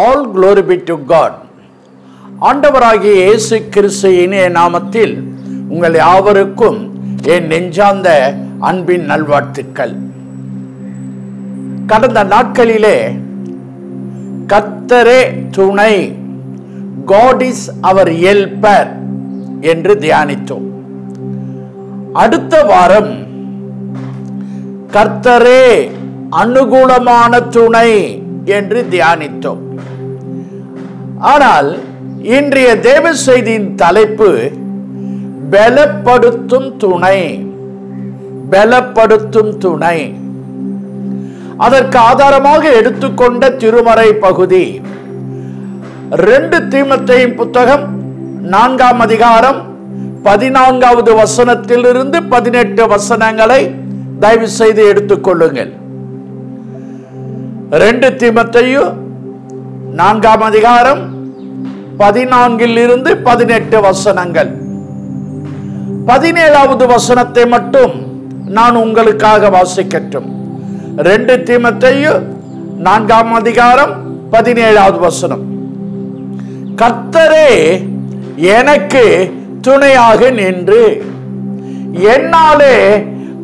All glory be to God. ஆண்டவராகிய இயேசு கிறிஸ்து இனிய நாமத்தில் உங்கள் யாவருக்கும் என் நெஞ்சார்ந்த அன்பின் நல்வாழ்த்துக்கள். கடந்த நாட்களிலே கர்த்தரே துணை, God is our helper என்று தியானித்தோம். அடுத்த வாரம் கர்த்தரே அனுகூலமான துணை என்று தியானித்தோம். ஆனால் இன்றைய தேவ செய்தியின் தலைப்பு பலப்படுத்தும் துணை. பலப்படுத்தும் துணை. அதற்கு ஆதாரமாக எடுத்துக்கொண்ட திருமறை பகுதி 2 தீமோத்தேயுவின் புத்தகம் 4ஆம் அதிகாரம் 14வது வசனத்திலிருந்து 18 வசனங்களை தயவு செய்து எடுத்துக்கொள்ளுங்கள். 2 தீமோத்தேயு 4ஆம் அதிகாரம் 14லிருந்து 18 வசனங்கள். 17வது வசனத்தை மட்டும் நான் உங்களுக்காக வாசிக்கட்டும். 2 தீமோத்தேயு 4ஆம் அதிகாரம் 17வது வசனம். கர்த்தரே எனக்கு துணையாக நின்று என்னாலே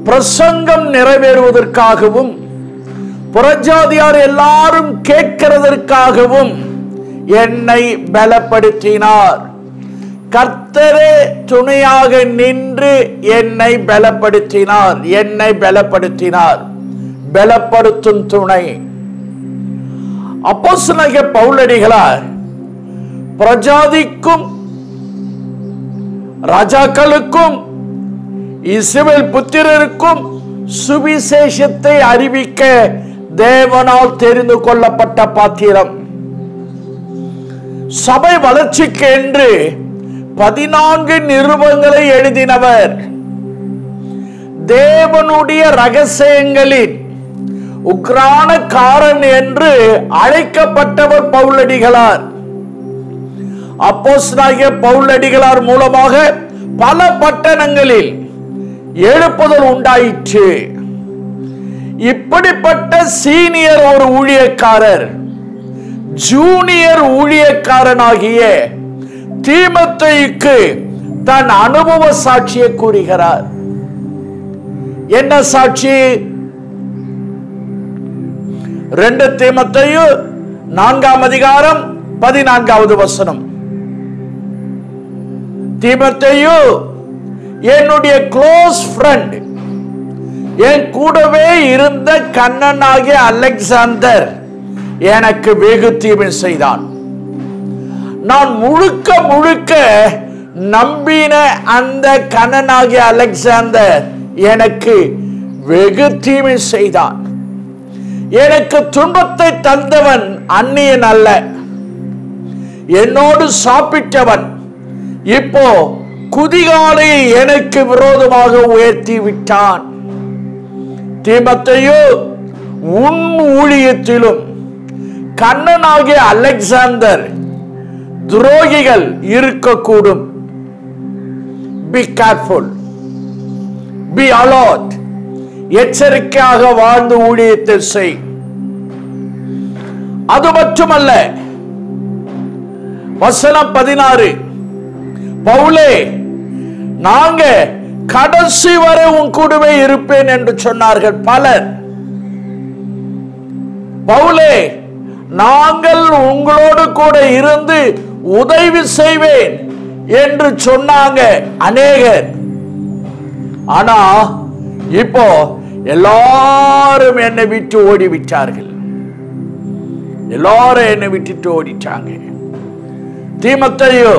பிரசங்கம் நிறைவேறுவதற்காகவும் புறஜாதியார் எல்லாரும் கேட்கிறதற்காகவும் என்னை பலப்படுத்தினார். கர்த்தரே துணையாக நின்று என்னை பலப்படுத்தினார். என்னை பலப்படுத்தினார். பலப்படுத்தும் துணை. அப்போஸ்தலனாகிய பவுலடிகளார் பிரஜாதிக்கும் ராஜாக்களுக்கும் இஸ்ரவேல் புத்திரருக்கும் சுவிசேஷத்தை அறிவிக்க தேவனால் தெரிந்து கொள்ளப்பட்ட பாத்திரம். சபை வளர்ச்சிக்கு என்று 14 நிருபங்களை எழுதினவர். தேவனுடைய ரகசியங்களின் உக்ரானக்காரன் என்று அழைக்கப்பட்டவர் பவுலடிகளார். அப்போஸ்தலனாகிய பவுலடிகளார் மூலமாக பல பட்டணங்களில் எழுப்புதல் உண்டாயிற்று. இப்படிப்பட்ட சீனியர் ஒரு ஊழியக்காரர் ஜூனியர் ஊழியக்காரனாகிய தீமோத்தேயுக்கு தன் அனுபவ சாட்சியை கூறுகிறார். என்ன சாட்சி? 2 தீமோத்தேயு 4ஆம் அதிகாரம் 14வது வசனம். தீமோத்தேயு என்னுடைய க்ளோஸ் ஃப்ரெண்ட், என் கூடவே இருந்த கண்ணனாகிய அலெக்சாந்தர் எனக்கு வெகு தீமை செய்தான். நான் முழுக்க முழுக்க நம்பின அந்த கண்ணனாகிய அலெக்சாந்தர் எனக்கு வெகு தீமை செய்தான். எனக்கு துன்பத்தை தந்தவன் அந்நியன் அல்ல, என்னோடு சாப்பிட்டவன். இப்போ குதிகாலை எனக்கு விரோதமாக உயர்த்தி விட்டான். தீமோத்தேயு, உன் ஊழியத்திலும் கண்ணனாகிய அலெக்சாந்தர் துரோகிகள் இருக்கக்கூடும். Be careful. Be alert. எச்சரிக்கையாக வாழ்ந்து ஊழியத்தை செய். அது மட்டுமல்ல, வசனம் 16, பவுலே, நாங்க கடைசி வரை உன் கூடவே இருப்பேன் என்று சொன்னார்கள் பலர். பவுலே, நாங்கள் உங்களோடு கூட இருந்து உதவி செய்வேன் என்று சொன்னாங்க அநேகர். ஆனா இப்போ எல்லாரும் என்னை விட்டு ஓடிவிட்டார்கள். எல்லாரும் என்னை விட்டுட்டு ஓடிட்டாங்க. தீமோத்தேயு,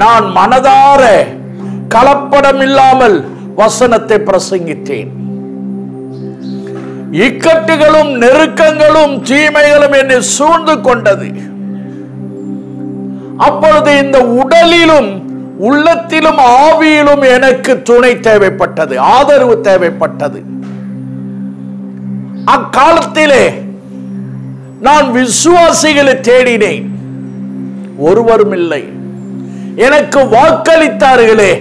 நான் மனதார கலப்படம் இல்லாமல் வசனத்தை பிரசங்கித்தேன். இக்கட்டுகளும் நெருக்கங்களும் தீமைகளும் என்னை சூழ்ந்து கொண்டது. அப்பொழுது இந்த உடலிலும் உள்ளத்திலும் ஆவியிலும் எனக்கு துணை தேவைப்பட்டது, ஆதரவு தேவைப்பட்டது. அக்காலத்திலே நான் விசுவாசிகளை தேடினேன், ஒருவரும் இல்லை. எனக்கு வாக்களித்தார்களே,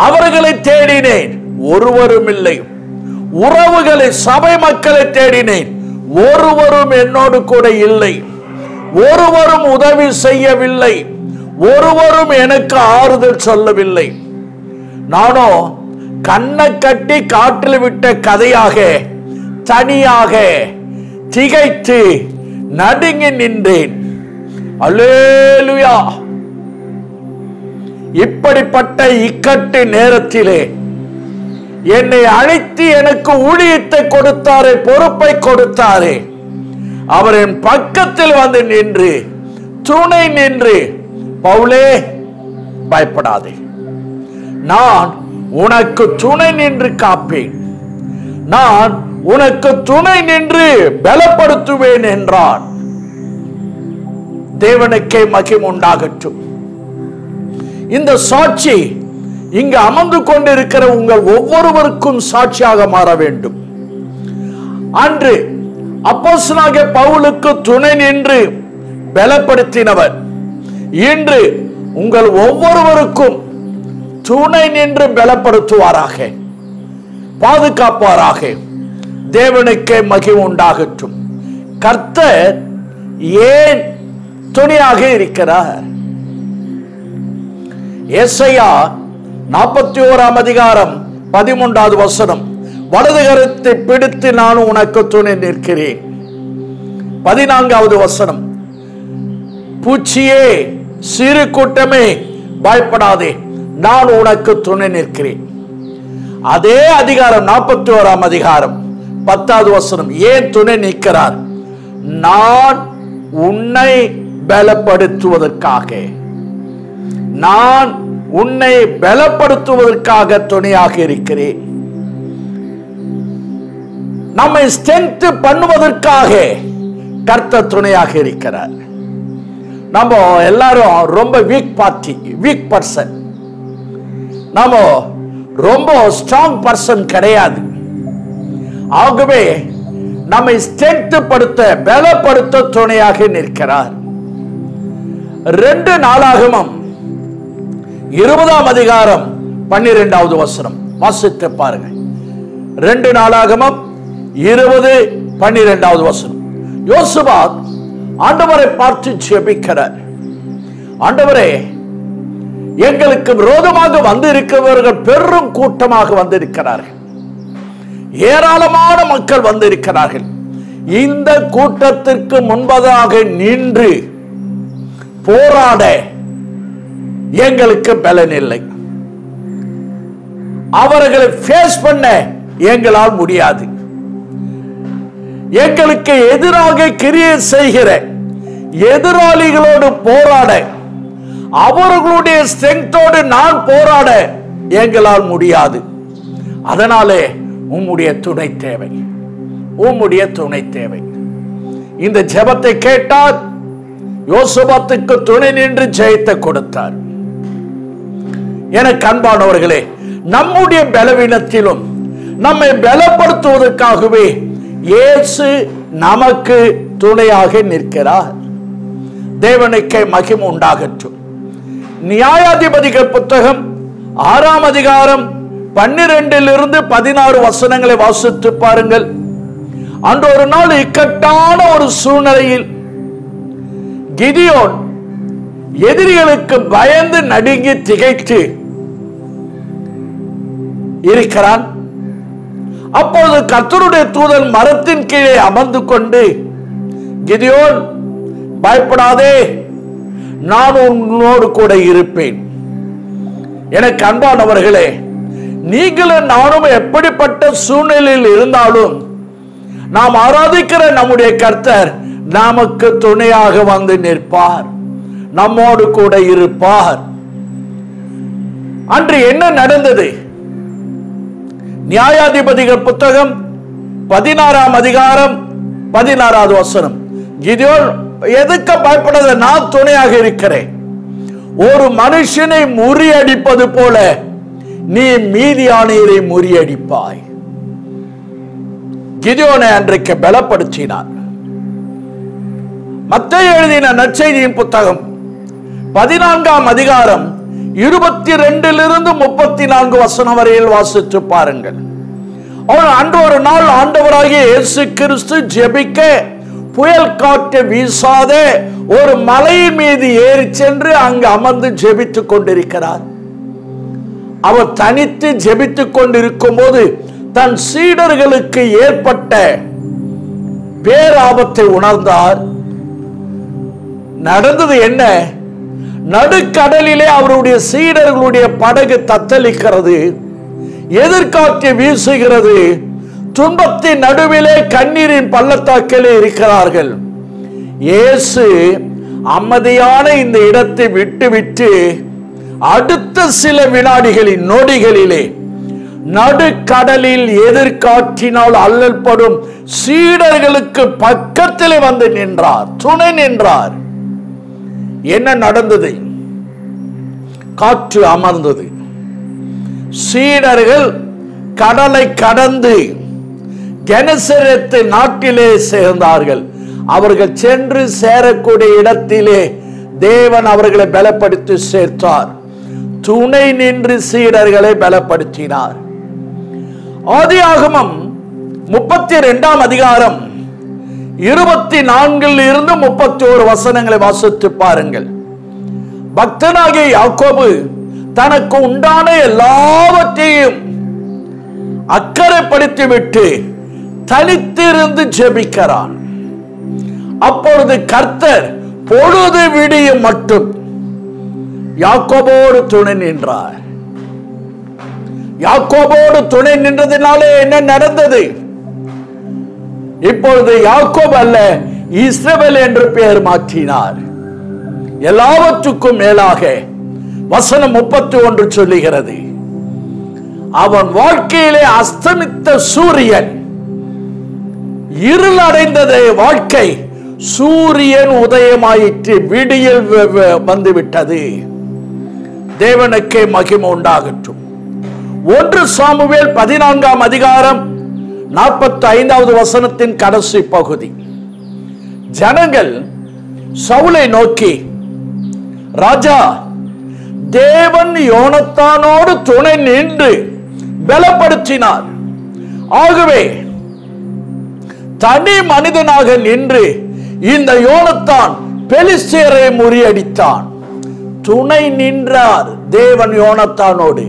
அவர்களை தேடினேன், ஒருவரும் இல்லை. உறவுகளை, சபை மக்களை தேடினேன், ஒருவரும் என்னோடு கூட இல்லை. ஒருவரும் உதவி செய்யவில்லை, ஒருவரும் எனக்கு ஆறுதல் சொல்லவில்லை. நானோ கண்ணை கட்டி காட்டில் விட்ட கதையாக தனியாக திகைத்து நடுங்கி நின்றேன். அல்லேலூயா. இப்படிப்பட்ட இக்கட்டு நேரத்திலே என்னை அழைத்து எனக்கு ஊழியத்தை கொடுத்தாரே, பொறுப்பை கொடுத்தாரே, அவர் என் பக்கத்தில் வந்து நின்று துணை நின்று, பவுலே பயப்படாதே, நான் உனக்கு துணை நின்று காப்பேன், நான் உனக்கு துணை நின்று பலப்படுத்துவேன் என்றார். தேவனுக்கே மகிமை உண்டாகட்டும். இந்த சாட்சி இங்கு அமர்ந்து கொண்டிருக்கிற உங்கள் ஒவ்வொருவருக்கும் சாட்சியாக மாற வேண்டும். அன்று அப்போஸ்தலனாகிய பவுலுக்கு துணை நின்று பலப்படுத்தினவர் இன்று உங்கள் ஒவ்வொருவருக்கும் துணை நின்று பலப்படுத்துவாராக, பாதுகாப்பாராக. தேவனுக்கே மகிமை உண்டாகட்டும். கர்த்தர் ஏன் துணையாக இருக்கிறார்? ஏசாயா 41 அதிகாரம் 13வது வசனம், வலது கரத்தை பிடித்து நான் உனக்கு துணை நிற்கிறேன். 14வது வசனம், பூச்சியே சிறு கூட்டமே பயப்படாதே, நான் உனக்கு துணை நிற்கிறேன். அதே அதிகாரம் 41 அதிகாரம் 10வது வசனம், ஏன் துணை நிற்கிறார்? நான் உன்னை பலப்படுத்துவதற்காக, நான் உன்னை பலப்படுத்துவதற்காக துணையாக இருக்கிறேன். நம்மை ஸ்ட்ரென்த் பண்ணுவதற்காக கர்த்தர் துணையாக இருக்கிறார். நம்ம எல்லாரும் ரொம்ப வீக் பார்ட்டி, வீக் பர்சன். நம்ம ரொம்ப ஸ்ட்ராங் பர்சன் கிடையாது. ஆகவே நம்மை ஸ்ட்ரென்த் படுத்த, பலப்படுத்த துணையாக நிற்கிறார். 2 நாளாகமம் 20 அதிகாரம் 12வது வசனம் வாசித்து பாருங்க. 2 நாளாகமம் 20:12வது வசனம். யோசபாத் ஆண்டவரை பார்த்து ஜெபிக்கிறார். ஆண்டவரே, எங்களுக்கு விரோதமாக வந்திருக்கிறவர்கள் பெரும் கூட்டமாக வந்திருக்கிறார்கள், ஏராளமான மக்கள் வந்திருக்கிறார்கள். இந்த கூட்டத்திற்கு முன்பதாக நின்று போராட எங்களுக்கு பலன் இல்லை, அவர்களை ஃபேஸ் பண்ண எங்களால் முடியாது. எங்களுக்கு எதிராக கிரியை செய்கிற எதிராளிகளோடு போராட, அவர்களுடைய ஸ்ட்ரெங்தோடு நான் போராட எங்களால் முடியாது. அதனாலே உம்முடைய துணை தேவை, உம்முடைய துணை தேவை. இந்த ஜெபத்தை கேட்டார். யோசபாத்துக்கு துணை நின்று ஜெயத்தை கொடுத்தார். எனக்கு அன்பானவர்களே, நம்முடைய பலவீனத்திலும் நம்மை பலப்படுத்துவதற்காகவே இயேசு நமக்கு துணையாக நிற்கிறார். தேவனுக்கே மகிமை உண்டாகட்டும். நியாயாதிபதிகள் புத்தகம் 6 அதிகாரம் 12 16 வசனங்களை வாசித்து பாருங்கள். அன்று ஒரு நாள் இக்கட்டான ஒரு சூழ்நிலையில் கிதியோன் எதிரிகளுக்கு பயந்து நடுங்கி திகைத்து இருக்கிறான். அப்பொழுது கர்த்தருடைய தூதன் மரத்தின் கீழே அமர்ந்து கொண்டு, கிதியோன் பயப்படாதே, நான் உன்னோடு கூட இருப்பேன். எனக்கு அன்பானவர்களே, நீங்களும் நானும் எப்படிப்பட்ட சூழ்நிலையில் இருந்தாலும் நாம் ஆராதிக்கிற நம்முடைய கர்த்தர் நமக்கு துணையாக வந்து நிற்பார், நம்மோடு கூட இருப்பார். அன்று என்ன நடந்தது? நியாயாதிபதிகள் புத்தகம் 16 அதிகாரம் 16வது வசனம். கிதியோன் எதுக்கு பயப்படாத, நான் துணையாக இருக்கிறேன். ஒரு மனுஷனை முறியடிப்பது போல நீ மீதியானீரை முறியடிப்பாய். கிதியோனை அன்றைக்கு பலப்படுத்தினார். மத்தேயு எழுதின நற்செய்தியின் புத்தகம் 14 அதிகாரம் 22 34 வசனம் வரையில் வாசித்து பாருங்கள். அன்று ஒரு நாள் ஆண்டவராகிய இயேசு கிறிஸ்து ஜெபிக்க புயல் காற்று வீசாத ஒரு மலையின் மீது ஏறி சென்று அங்கு அமர்ந்து ஜெபித்துக் கொண்டிருக்கிறார். அவர் தனித்து ஜெபித்துக் கொண்டிருக்கும் போது தன் சீடர்களுக்கு ஏற்பட்ட பேராபத்தை உணர்ந்தார். நடந்தது என்ன? நடுக்கடலிலே அவருடைய சீடர்களுடைய படகு தத்தளிக்கிறது, எதிர்காற்று வீசுகிறது, துன்பத்தின் நடுவிலே கண்ணீரின் பள்ளத்தாக்கிலே இருக்கிறார்கள். இயேசு அமைதியான இந்த இடத்தை விட்டுவிட்டு அடுத்த சில வினாடிகளின் நொடிகளிலே நடுக்கடலில் எதிர்காற்றினால் அல்லல்படும் சீடர்களுக்கு பக்கத்தில் வந்து நின்றார், துணை நின்றார். என்ன நடந்தது? காற்று அமர்ந்தது. சீடர்கள் கடலை கடந்து கெனசரேத்து நாட்டிலே சேர்ந்தார்கள். அவர்கள் சென்று சேரக்கூடிய இடத்திலே தேவன் அவர்களை பலப்படுத்தி சேர்த்தார். துணை நின்று சீடர்களை பலப்படுத்தினார். ஆதியாகமம் 32 அதிகாரம் 24 இருந்து 31 வசனங்களை வாசித்து பாருங்கள். பக்தனாகிய யாக்கோபு தனக்கு உண்டான எல்லாவற்றையும் அக்கறைப்படுத்திவிட்டு தனித்திருந்து ஜெபிக்கிறான். அப்பொழுது கர்த்தர் பொழுது விடியும் மட்டும் யாக்கோபோடு துணை நின்றார். யாக்கோபோடு துணை நின்றதினாலே என்ன நடந்தது? இப்பொழுது யாக்கோபு அல்ல, இஸ்ரவேல் என்று பெயர் மாற்றினார். எல்லாவற்றுக்கும் மேலாக வசனம் 31 சொல்லுகிறது, அவன் வாழ்க்கையிலே அஸ்தமித்த சூரியன், இருள் அடைந்தது வாழ்க்கை, சூரியன் உதயமாயிற்று, விடியல் வந்துவிட்டது. தேவனுக்கே மகிமை உண்டாகட்டும். 1 சாமுவேல் 14 அதிகாரம் 45 வசனத்தின் கடைசி பகுதி. ஜனங்கள் சவுலை நோக்கி, ராஜா, தேவன் யோனத்தானோடு துணை நின்று பலப்படுத்தினார். ஆகவே தனி மனிதனாக நின்று இந்த யோனத்தான் பெலிஸ்தியரை முறியடித்தான். துணை நின்றார் தேவன் யோனத்தானோடு.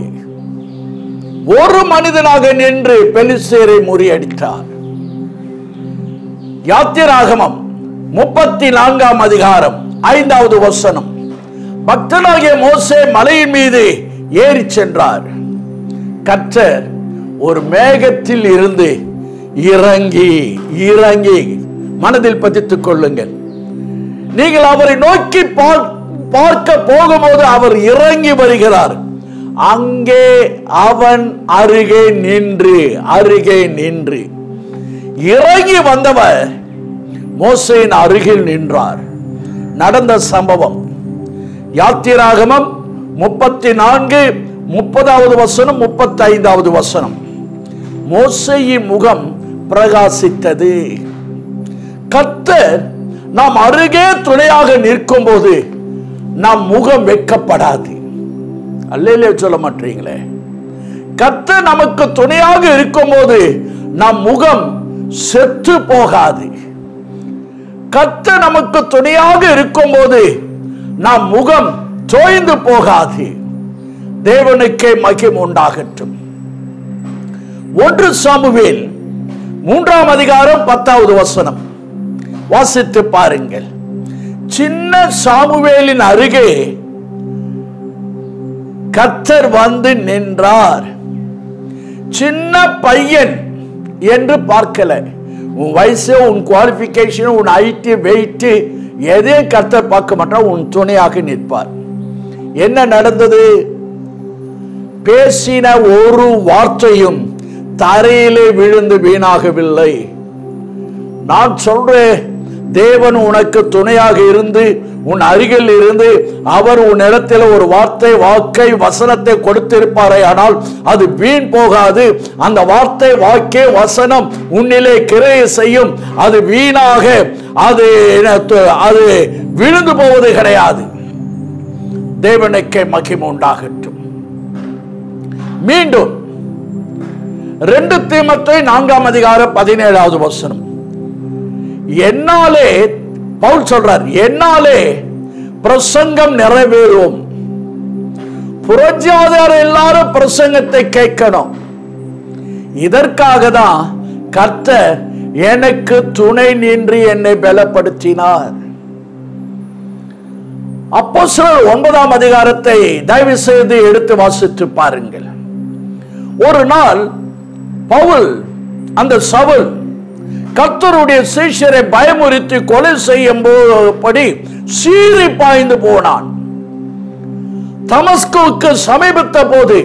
ஒரு மனிதனாக நின்று பெலிஸ்தியரை முறியடித்தார். யாத்திராகமம் 34 அதிகாரம் 5 வசனம். பக்தனாகிய மோசே மலையின் மீது ஏறி சென்றார். கர்த்தர் ஒரு மேகத்தில் இருந்து இறங்கி இறங்கி, மனதில் பதித்துக் கொள்ளுங்கள், நீங்கள் அவரை நோக்கி பார்க்க போகும்போது அவர் இறங்கி வருகிறார். அங்கே அவன் அருகே நின்று இறங்கி வந்தவர் மோசேயின் அருகில் நின்றார். நடந்த சம்பவம் யாத்திராகமம் 34 30 வசனம் 35 வசனம். மோசேயின் முகம் பிரகாசித்தது. கர்த்தர் நாம் அருகே துணையாக நிற்கும் போது நம் முகம் வெட்கப்படாது. அல்லேலூயா சொல்ல மாட்டீங்களே? கர்த்தர் நமக்கு துணையாக இருக்கும் போது நம் முகம் செத்து போகாது. கர்த்தர் நமக்கு துணையாக இருக்கும் போது நம் முகம் தோய்ந்து போகாது. தேவனுக்கே மகிமை உண்டாகட்டும். 1 சாமுவேல் 3 அதிகாரம் 10 வசனம் வாசித்து பாருங்கள். சின்ன சாமுவேலின் அருகே கர்த்தர் வந்து நின்றார். சின்ன பையன் என்று பார்க்கல. உன் வயசு, உன் குவாலிஃபிகேஷன், உன் ஹைட், வெயிட் எதையும் கர்த்தர் பார்க்க மாட்டார். உன் துணையாக நிற்பார். என்ன நடந்தது? பேசின ஒரு வார்த்தையும் தரையிலே விழுந்து வீணாகவில்லை. நான் சொல்றேன், தேவன் உனக்கு துணையாக இருந்து உன் அருகில் இருந்து அவர் உன் இடத்துல ஒரு வார்த்தை, வாக்கை, வசனத்தை கொடுத்திருப்பாரே, ஆனால் அது வீண் போகாது. அந்த வார்த்தை, வாக்கே, வசனம் உன்னிலே கிரையை செய்யும். அது வீணாக அது விழுந்து போவது கிடையாது. தேவனுக்கே மகிமை உண்டாகட்டும். மீண்டும் 2 தீமோத்தேயு 4 அதிகாரம் 17 வசனம். என்னாலே, பவுல் சொல்றார், என்னாலே பிரசங்கம் நிறைவேறும். புறஜாதியார் எல்லாரும் பிரசங்கத்தை கேட்கணும். இதற்காக தான் கர்த்தர் எனக்கு துணை நின்று என்னை பலப்படுத்தினார். அப்போஸ்தலர் 9ஆம் அதிகாரத்தை தயவு செய்து எடுத்து வாசித்து பாருங்கள். ஒரு நாள் பவுல், அந்த சவுல் கர்த்தருடைய சீஷரை பயமுறுத்தி கொலை செய்யும்படி சீறி பாய்ந்து போனான். தமஸ்குவுக்கு சமீபத்த போது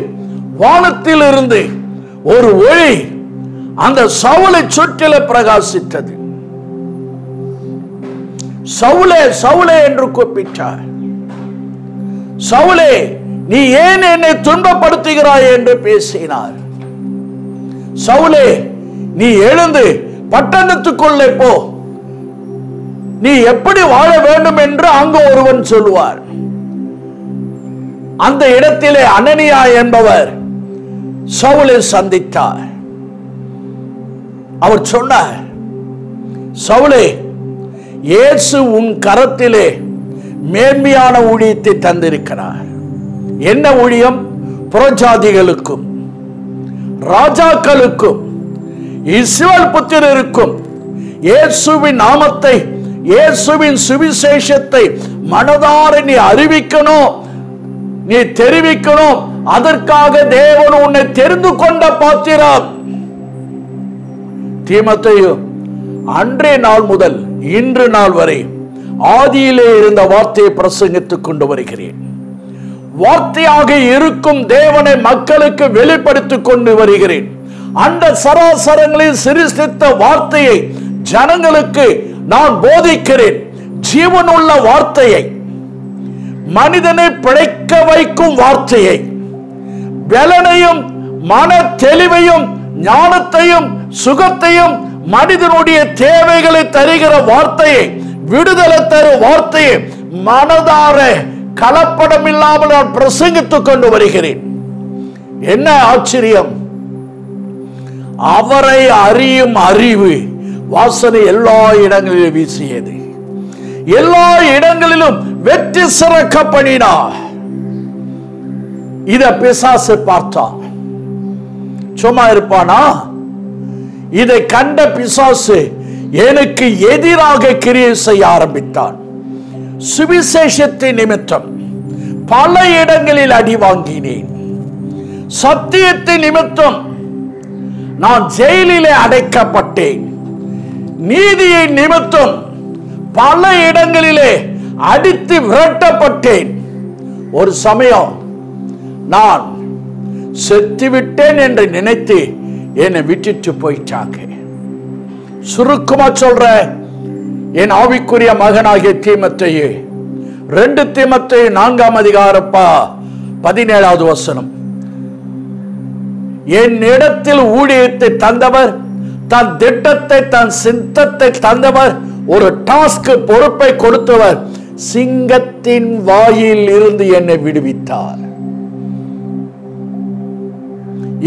வானத்தில் இருந்து ஒரு ஒளி அந்த சவுலை சுற்றில பிரகாசித்தது. சவுலே சவுலே என்று கூப்பிட்டார். சவுலே, நீ ஏன் என்னை துன்பப்படுத்துகிறாய் என்று பேசினார். சவுலே, நீ எழுந்து பட்டணத்துக்குள்ளே போ, நீ எப்படி வாழ வேண்டும் என்று அங்கு ஒருவன் சொல்லுவார். அந்த இடத்திலே அனனியா என்பவர் சவுலை சந்தித்தார். அவர் சொன்னார், சவுலே, இயேசு உன் கரத்திலே மேன்மையான ஊழியத்தை தந்திருக்கிறார். என்ன ஊழியம்? புறஜாதிகளுக்கும் ராஜாக்களுக்கும் இஸ்ரவேல் புத்திரருக்கும் இயேசுவின் நாமத்தை, இயேசுவின் சுவிசேஷத்தை மனதார நீ அறிவிக்கணும், நீ தெரிவிக்கணும். அதற்காக தேவன் உன்னை தெரிந்து கொண்ட பாத்திரம். தீமோத்தேயு, அன்றைய நாள் முதல் இன்று நாள் வரை ஆதியிலே இருந்த வார்த்தையை பிரசங்கித்துக் கொண்டு வருகிறேன். வார்த்தையாக இருக்கும் தேவனை மக்களுக்கு வெளிப்படுத்திக் கொண்டு வருகிறேன். அந்த சராசரங்களில் சிருஷ்டித்த வார்த்தையை ஜனங்களுக்கு நான் போதிக்கிறேன். ஜீவனுள்ள வார்த்தையை, மனிதனை பிழைக்க வைக்கும் வார்த்தையை, பலனையும் மன தெளிவையும் ஞானத்தையும் சுகத்தையும் மனிதனுடைய தேவைகளை தருகிற வார்த்தையை, விடுதலை தரும் வார்த்தையை மனதார கலப்படம் இல்லாமல் நான் பிரசங்கித்துக் கொண்டு வருகிறேன். என்ன ஆச்சரியம்! அவரை அறியும் அறிவு வாசனை எல்லா இடங்களிலும் வீசியது. எல்லா இடங்களிலும் வெற்றி சிறக்க பண்ணினார். இத பிசாசு பார்த்தான். சும்மா இருப்பானா? இதை கண்ட பிசாசு எனக்கு எதிராக கிரியை செய்ய ஆரம்பித்தான். சுவிசேஷத்தின் நிமித்தம் பல இடங்களில் அடி வாங்கினேன். சத்தியத்தின் நிமித்தம் நான் ஜெயிலிலே அடைக்கப்பட்டேன். நீதியை நிமித்தம் பல இடங்களிலே அடித்து விரட்டப்பட்டேன். ஒரு சமயம் நான் செத்துவிட்டேன் என்று நினைத்து என்னை விட்டுட்டு போயிட்டாங்க. சுருக்கமா சொல்ற, என் ஆவிக்குரிய மகனாகிய தீமோத்தேயு, 2 தீமோத்தேயு 4ஆம் அதிகாரம் 17வது வசனம். என்னிடத்தில் ஊழியத்தை தந்தவர், தன் திட்டத்தை, தன் சித்தத்தை தந்தவர், ஒரு டாஸ்க் பொறுப்பை கொடுத்தவர், சிங்கத்தின் வாயில் இருந்து என்னை விடுவித்தார்.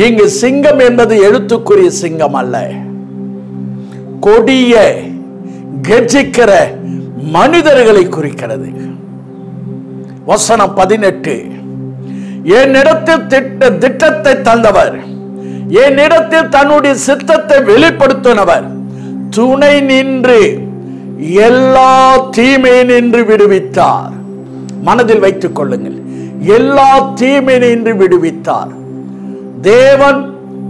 இங்கு சிங்கம் என்பது எழுத்துக்குரிய சிங்கம் அல்ல, கொடிய கர்ஜிக்கிற மனிதர்களை குறிக்கிறது. வசனம் 18, என்னிடத்தில் திட்டத்தை தந்தவர், என்னிடத்தில் தன்னுடைய சித்தத்தை வெளிப்படுத்தினவர், துணை நின்று எல்லா தீமை நின்று விடுவித்தார். மனதில் வைத்துக் கொள்ளுங்கள், எல்லா தீமை நின்று விடுவித்தார். தேவன்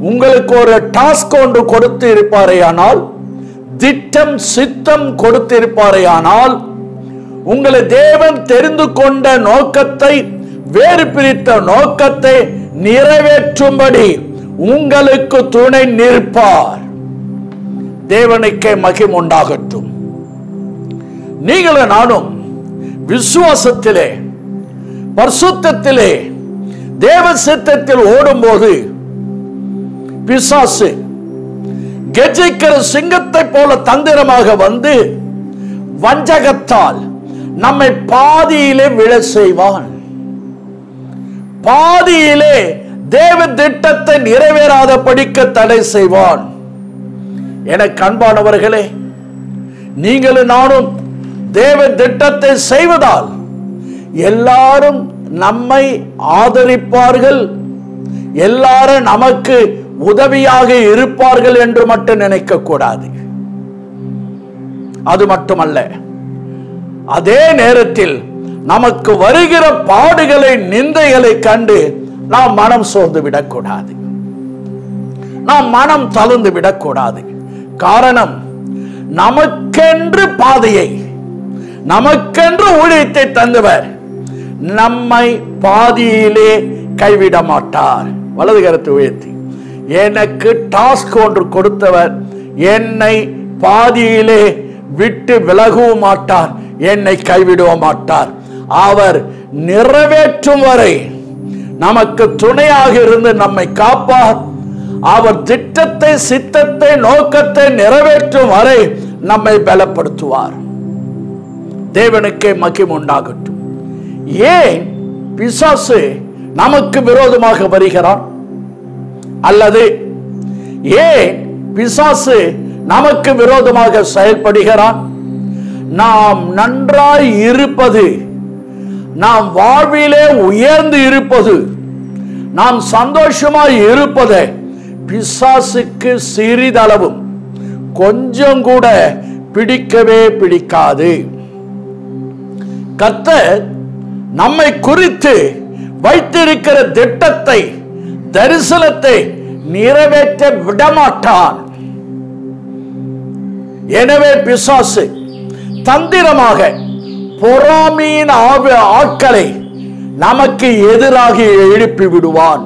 உங்களுக்கு ஒரு டாஸ்க் ஒன்று கொடுத்து இருப்பாரேயானால், திட்டம் சித்தம் கொடுத்திருப்பாரேயானால், உங்களை தேவன் தெரிந்து கொண்ட நோக்கத்தை, வேறு பிரித்த நோக்கத்தை நிறைவேற்றும்படி உங்களுக்கு துணை நிற்பார். தேவனுக்கே மகிமை உண்டாகட்டும். நீங்களும் நானும் விசுவாசத்திலே, பரிசுத்தத்திலே, தேவ சித்தத்தில் ஓடும்போது பிசாசு கெஜிக்கிற சிங்கத்தை போல தந்திரமாக வந்து வஞ்சகத்தால் நம்மை பாதியிலே விழ செய்வான். பாதியிலே தேவ திட்டத்தை நிறைவேறாத படிக்க தடை செய்வான். எனக்கு அன்பானவர்களே, நீங்களும் நானும் தேவ திட்டத்தை செய்வதால் எல்லாரும் நம்மை ஆதரிப்பார்கள், எல்லாரும் நமக்கு உதவியாக இருப்பார்கள் என்று மட்டும் நினைக்க கூடாது. அது மட்டுமல்ல, அதே நேரத்தில் நமக்கு வருகிற பாடுகளை, நிந்தைகளை கண்டு நாம் மனம் சோர்ந்து விடக்கூடாது, நாம் மனம் தளர்ந்து விடக்கூடாது. காரணம், நமக்கென்று பாதையை, நமக்கென்று ஊழியத்தை தந்தவர் நம்மை பாதியிலே கைவிட மாட்டார். வலது கரத்தை உயர்த்தி, எனக்கு டாஸ்க் ஒன்று கொடுத்தவர் என்னை பாதியிலே விட்டு விலகவும் மாட்டார், என்னை கைவிடவும் மாட்டார். அவர் நிறைவேற்றும் வரை நமக்கு துணையாக இருந்து நம்மை காப்பார். அவர் திட்டத்தை, சித்தத்தை, நோக்கத்தை நிறைவேற்றும் வரை நம்மை பலப்படுத்துவார். தேவனுக்கே மகிமை உண்டாகட்டும். ஏன் பிசாசு நமக்கு விரோதமாக வருகிறான்? அல்லது ஏன் பிசாசு நமக்கு விரோதமாக செயல்படுகிறான்? நாம் நன்றாய் இருப்பது, நாம் வாழ்விலே உயர்ந்து இருப்பது, நாம் சந்தோஷமாய் இருப்பதை பிசாசுக்கு சிறிதளவும் கொஞ்சம் கூட பிடிக்கவே பிடிக்காது. கர்த்தர் நம்மை குறித்து வைத்திருக்கிற திட்டத்தை, தரிசனத்தை நிறைவேற்ற விடமாட்டான். எனவே பிசாசு தந்திரமாக பொறாமையின் ஆட்களை நமக்கு எதிராக எழுப்பி விடுவான்.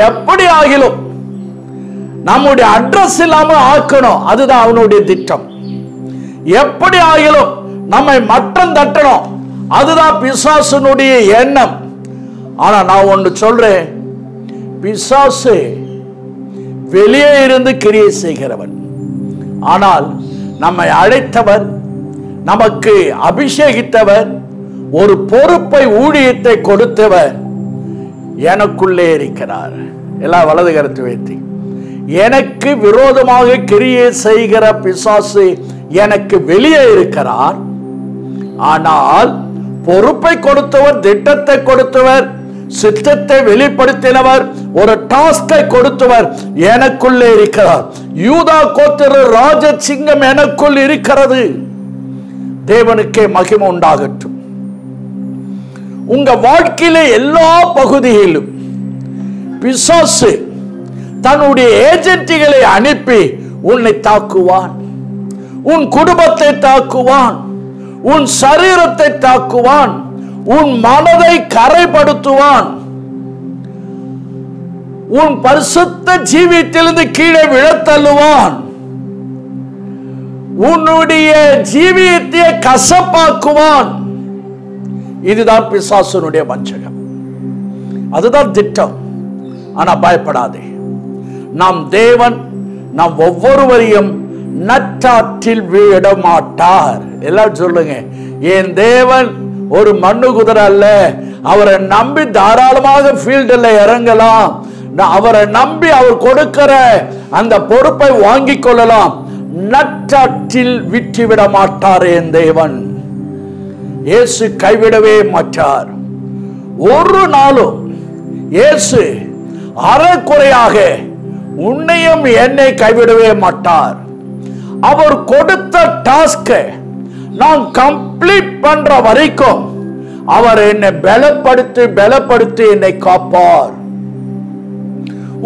எப்படி ஆகிலும் நம்முடைய அட்ரஸ் இல்லாம ஆக்கணும், அதுதான் அவனுடைய திட்டம். எப்படி ஆகிலும் நம்மை மட்டம் தட்டணும், அதுதான் பிசாசுனுடைய எண்ணம். ஆனா நான் ஒன்று சொல்றேன், பிசாசு வெளியே இருந்து கிரியை செய்கிறவன். ஆனால் நம்மை அழைத்தவர், நமக்கு அபிஷேகித்தவர், ஒரு பொறுப்பை, ஊழியத்தை கொடுத்தவர் எனக்குள்ளே இருக்கிறார். எல்லாம் வலது கரத்தை வைத்து, எனக்கு விரோதமாக கிரியை செய்கிற பிசாசு எனக்கு வெளியே இருக்கிறார். ஆனால் பொறுப்பை கொடுத்தவர், திட்டத்தை கொடுத்தவர், சித்தத்தை வெளிப்படுத்தினவர், ஒரு டாஸ்கை கொடுத்தவர் எனக்குள்ளே இருக்கிறார். யூதா கோத்திர ராஜ சிங்கம் எனக்குள் இருக்கிறது. தேவனுக்கே மகிமை உண்டாகட்டும். உங்க வாழ்க்கையில எல்லா பகுதியிலும் பிசாசு தன்னுடைய ஏஜென்ட்களை அனுப்பி உன்னை தாக்குவான், உன் குடும்பத்தை தாக்குவான், உன் சரீரத்தை தாக்குவான், உன் மனதை கரைப்படுத்துவான், உன் பரிசுத்த ஜீவியத்திலிருந்து கீழே விழத்தள்ளுவான், உன்னுடைய ஜீவியத்தை கசப்பாக்குவான். இதுதான் பிசாசுனுடைய வஞ்சகம், அதுதான் திட்டம். ஆனா பயப்படாதே, நாம் தேவன் நாம் ஒவ்வொருவரையும் நட்டாற்றில் விட மாட்டார். எல்லாம் சொல்லுங்க, என் தேவன் ஒரு மண்ணு குதிரை அல்ல. அவரை நம்பி தாராளமாக ஃபீல்டில் இறங்கலாம், அவரை நம்பி அவர் கொடுக்கிற அந்த பொறுப்பை வாங்கிக் கொள்ளலாம். நட்டாற்றில் விட்டுவிட மாட்டார் என் தேவன். இயேசு கைவிடவே மாட்டார். ஒரு நாளும் இயேசு அறக்குறையாக உன்னையும் என்னை கைவிடவே மாட்டார். அவர் கொடுத்த டாஸ்கை நான் கம்ப்ளீட் பண்ற வரைக்கும் அவர் என்னை பலப்படுத்தி என்னை காப்பார்.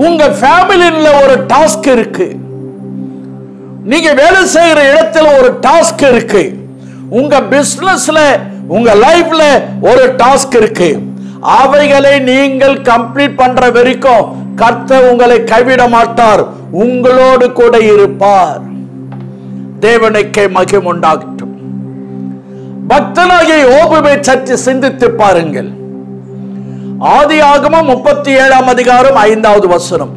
உங்க ஃபேமிலியில ஒரு டாஸ்க் இருக்கு, நீங்க வேலை செய்யற இடத்துல ஒரு டாஸ்க் இருக்கு, உங்க பிசினஸ்ல, உங்க லைஃப்ல ஒரு டாஸ்க் இருக்கு. அவைகளை நீங்கள் கம்ப்ளீட் பண்ற வரைக்கும் கர்த்தர் உங்களை கைவிட மாட்டார், உங்களோடு கூட இருப்பார். தேவனுக்கே மகிமை உண்டாகட்டும். பக்தனாகிய யோபுவை சற்று சிந்தித்து பாருங்கள். ஆதியாகமம் 37ஆம் அதிகாரம் 5வது வசனம்.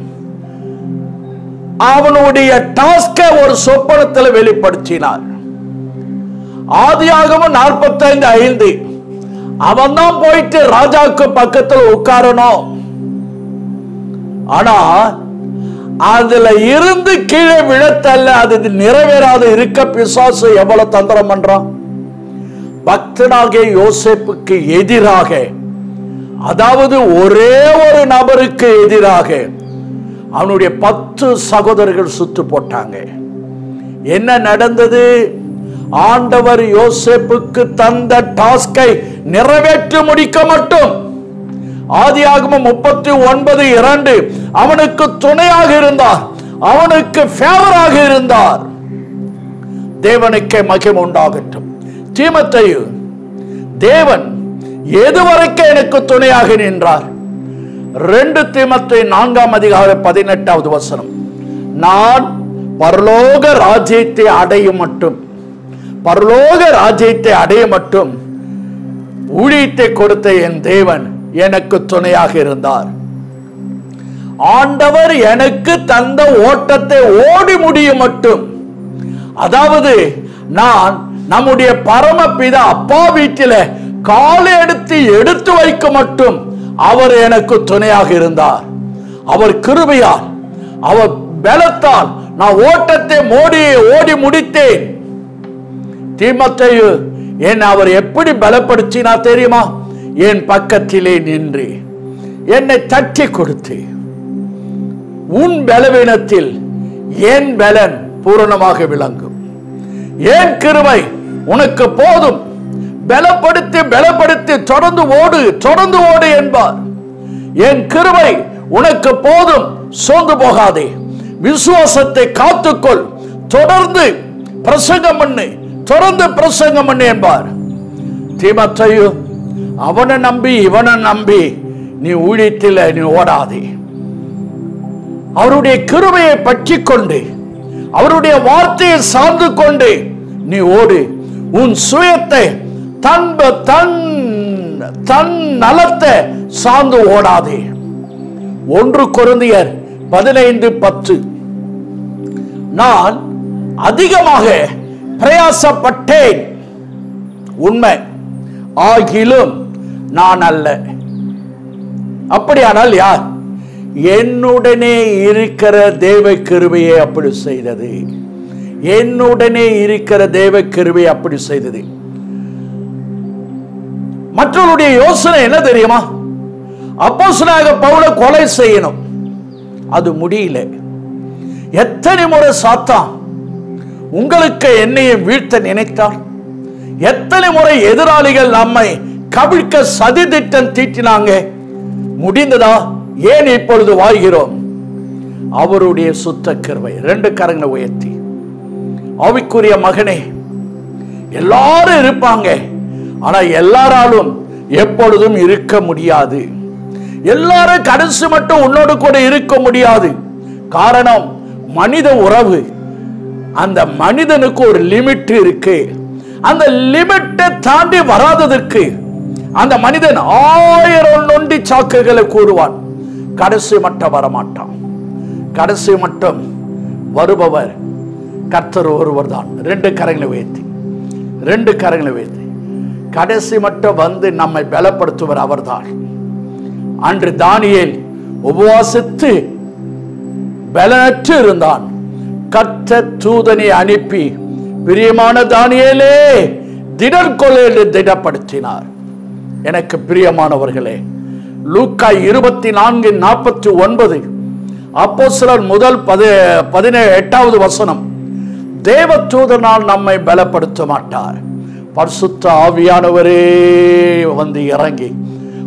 அவனுடைய டாஸ்கை ஒரு சொப்பனத்தில் வெளிப்படுத்தினார். ஆதியாகமம் 45:5 அவன் தான் போயிட்டு ராஜாவுக்கு பக்கத்தில் உட்காரணும். ஆனா அதுல இருந்து கீழே விழத்தல்ல, அது நிறைவேறாது இருக்க பிசாசு எவ்வளவு தந்திரம் பண்றான். பக்தனாகிய யோசேப்புக்கு எதிராக, அதாவது ஒரே ஒரு நபருக்கு எதிராக அவனுடைய 10 சகோதரர்கள் சுட்டு போட்டாங்க. என்ன நடந்தது? ஆண்டவர் யோசேப்புக்கு தந்த டாஸ்கை நிறைவேற்றி முடிக்க மட்டும் ஆதியாகமம் 39:2 அவனுக்கு துணையாக இருந்தார், அவனுக்கு ஃபேவராக இருந்தார். தேவனுக்கே மகிமை உண்டாகட்டும். தீமோத்தேயு, தேவன் எதுவரைக்கும் எனக்கு துணையாக நின்றார்? 2 தீமோத்தேயு 4:18 நான் பரலோக ராஜ்யத்தை அடையும் மட்டும், பரலோக ராஜ்யத்தை அடைய மட்டும் ஊழியத்தை கொடுத்த என் தேவன் எனக்கு துணையாக இருந்தார். ஆண்டவர் எனக்கு தந்த ஓட்டத்தை ஓடி முடியும் மட்டும், அதாவது நான் நம்முடைய பரமபிதா அப்பா வீட்டில காலை எடுத்து வைக்க மட்டும் அவர் எனக்கு துணையாக இருந்தார். அவர் கிருபையால், அவர் பலத்தால் நான் ஓட்டத்தை ஓடி முடித்தேன். தீமோத்தேயு, என்னை அவர் எப்படி பலப்படுத்தினா தெரியுமா? என் பக்கத்திலே நின்று என்னை தட்டி கொடுத்து, உன் பலவீனத்தில் என் பலன் பூரணமாக விளங்கும், என் கிருபை உனக்கு போதும், பலப்படுத்தி பலப்படுத்தி தொடர்ந்து ஓடு என்பார். என் கிருபை உனக்கு போதும், சோர்ந்து போகாதே, விசுவாசத்தை காத்துக்கொள், தொடர்ந்து பிரசங்கம் பண்ணு, தொடர்ந்து பிரசங்கம் பண்ணு என்பார். தீமோத்தேயு, அவனை நம்பி இவனை நம்பி நீ ஊழியத்தில் நீ ஓடாதே. அவருடைய கிருபையை பற்றி கொண்டு, அவருடைய வார்த்தையை சார்ந்து கொண்டு நீ ஓடு. உன் சுயத்தை தன் நலத்தை சார்ந்து ஓடாதே. 1 கொரிந்தியர் 15:10 நான் அதிகமாக பிரயாசப்பட்டேன், உண்மை, ஆகிலும் நான் அல்ல. அப்படியானால் யார்? என்னுடனே இருக்கிற தேவ கிருபையை அப்படி செய்தது. என்னுடனே இருக்கிற தேவ கிருபையை அப்படி செய்தது. மற்றவருடைய யோசனை என்ன தெரியுமா? அப்போஸ்தலனாகிய பவுலை கொலை செய்யணும், அது முடியல. எத்தனை முறை சாத்தான் உங்களுக்கு என்னையை வீழ்த்த நினைத்தார்? எத்தனை முறை எதிராளிகள் நம்மை கவிழ்க்க சதி திட்டம் தீட்டினாங்க? முடிந்ததா? ஏன் இப்பொழுது வாழ்கிறோம்? அவருடைய சுத்த கிருபை. 2 கரங்களை உயர்த்தி, ஆவிக்குரிய மகனே, எல்லாரும் இருப்பாங்க, ஆனா எல்லாராலும் எப்பொழுதும் இருக்க முடியாது. எல்லாரும் கடைசி மட்டும் உன்னோடு கூட இருக்க முடியாது. காரணம், மனித உறவு. அந்த மனிதனுக்கு ஒரு லிமிட் இருக்கு. அந்த லிமிட்டை தாண்டி வராததற்கு அந்த மனிதன் 1000 நொண்டி சாக்குகளை கூறுவான், கடைசி மட்டும் வரமாட்டான். கடைசி மட்டும் வருபவர் கர்த்தர் ஒருவர் தான். 2 கரங்களை உயர்த்தி கடைசி மட்டும் வந்து நம்மை பலப்படுத்துவர் அவர்தான். அன்று தானியேல் உபவாசித்து பலனற்று இருந்தான். கர்த்தர் தூதனை அனுப்பி, பிரியமான தானியேலே திடர்கொள் என்று திடப்படுத்தினார். எனக்கு பிரியமானவர்களே, லூக்கா 24:49 அப்போஸ்தலர் முதல் 18வது வசனம், தேவதூதனால் நம்மை பலப்படுத்த மாட்டார், பரிசுத்த ஆவியானவரே வந்து இறங்கி,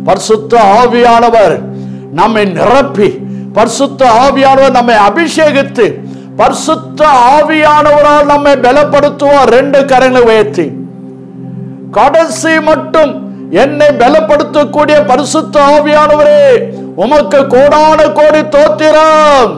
பரிசுத்த ஆவியானவர் நம்மை நிரப்பி, பரிசுத்த ஆவியானவர் நம்மை அபிஷேகித்து, பரிசுத்த ஆவியானவரால் நம்மை பலப்படுத்துவார். 2 கரங்களை உயர்த்தி, கடைசி மட்டும் என்னை பலப்படுத்தக்கூடிய பரிசுத்த ஆவியானவரே உமக்கு கோடான கோடி தோத்திரம்.